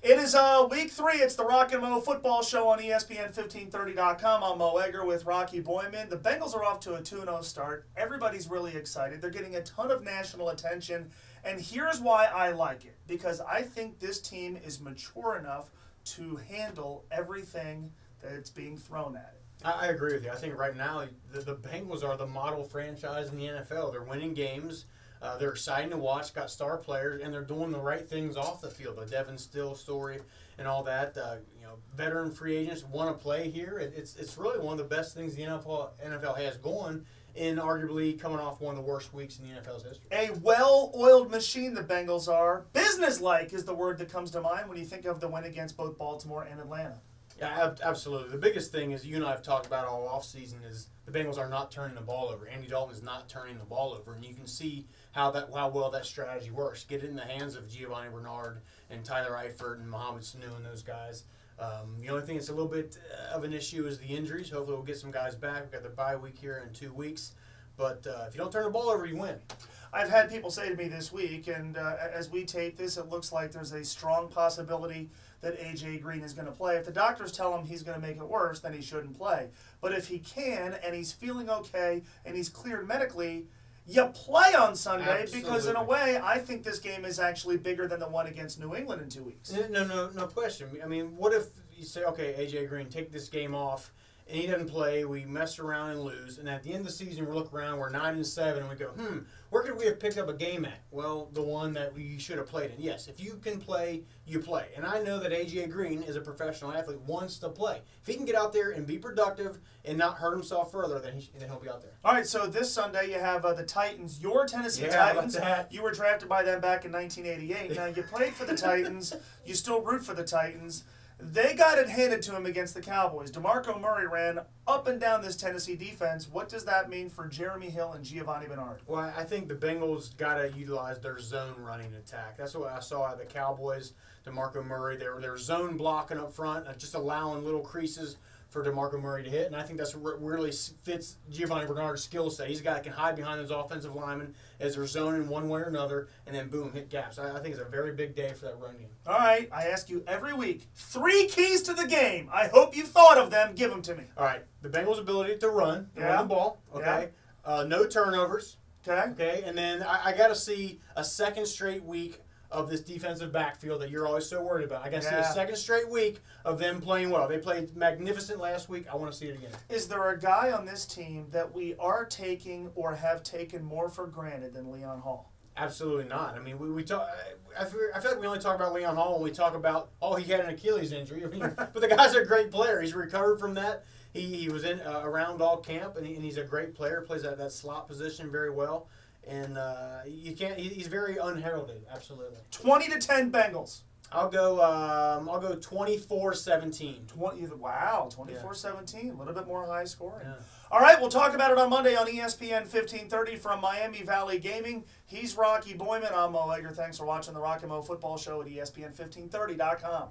It is week 3. It's the Rock and Mo football show on ESPN1530.com. I'm Mo Egger with Rocky Boyman. The Bengals are off to a 2-0 start. Everybody's really excited. They're getting a ton of national attention. And here's why I like it. Because I think this team is mature enough to handle everything that's being thrown at it. I agree with you. I think right now the Bengals are the model franchise in the NFL. They're winning games. They're exciting to watch, got star players, and they're doing the right things off the field. The Devin Still story and all that. Veteran free agents want to play here. It's really one of the best things the NFL has going in arguably coming off one of the worst weeks in the NFL's history. A well-oiled machine the Bengals are. Business-like is the word that comes to mind when you think of the win against both Baltimore and Atlanta. Yeah, absolutely. The biggest thing, as you and I have talked about all offseason, is the Bengals are not turning the ball over. Andy Dalton is not turning the ball over, and you can see how well that strategy works. Get it in the hands of Giovanni Bernard and Tyler Eifert and Mohamed Sanu and those guys. The only thing that's a little bit of an issue is the injuries. Hopefully we'll get some guys back. We've got the bye week here in 2 weeks. But if you don't turn the ball over, you win. I've had people say to me this week, and as we tape this, it looks like there's a strong possibility that A.J. Green is going to play. If the doctors tell him he's going to make it worse, then he shouldn't play. But if he can, and he's feeling okay, and he's cleared medically, you play on Sunday. Absolutely. Because in a way, I think this game is actually bigger than the one against New England in 2 weeks. No question. I mean, what if you say, okay, A.J. Green, take this game off, and he doesn't play, we mess around and lose, and at the end of the season we look around, we're 9-7, and we go, where could we have picked up a game at? Well, the one that we should have played in. Yes, if you can play, you play. And I know that A.J. Green is a professional athlete, wants to play. If he can get out there and be productive and not hurt himself further, then he'll be out there. All right, so this Sunday you have the Titans, your Tennessee Titans. You were drafted by them back in 1988. Now, you played for the Titans. You still root for the Titans. They got it handed to him against the Cowboys. DeMarco Murray ran up and down this Tennessee defense. What does that mean for Jeremy Hill and Giovanni Bernard? Well, I think the Bengals got to utilize their zone running attack. That's what I saw out of the Cowboys. DeMarco Murray, they were zone blocking up front, just allowing little creases for DeMarco Murray to hit, and I think that's what really fits Giovanni Bernard's skill set. He's a guy that can hide behind those offensive linemen as they're zoning one way or another, and then boom, hit gaps. I think it's a very big day for that run game. All right, I ask you every week, 3 keys to the game. I hope you thought of them. Give them to me. All right, the Bengals' ability to run the ball, okay? Yeah. No turnovers, okay? And then I got to see a second straight week of this defensive backfield that you're always so worried about. I got to see a second straight week of them playing well. They played magnificent last week. I want to see it again. Is there a guy on this team that we are taking or have taken more for granted than Leon Hall? Absolutely not. I mean, we talk. I feel like we only talk about Leon Hall when we talk about, he had an Achilles injury. I mean, but the guy's a great player. He's recovered from that. He was in around all camp, and he's a great player. Plays that slot position very well. And you can't. He's very unheralded. Absolutely. 20-10 Bengals. I'll go 24-17. Wow, 24-17. A little bit more high scoring. Yeah. All right, we'll talk about it on Monday on ESPN 1530 from Miami Valley Gaming. He's Rocky Boyman. I'm Mo Egger. Thanks for watching the Rock and Mo Football Show at ESPN1530.com.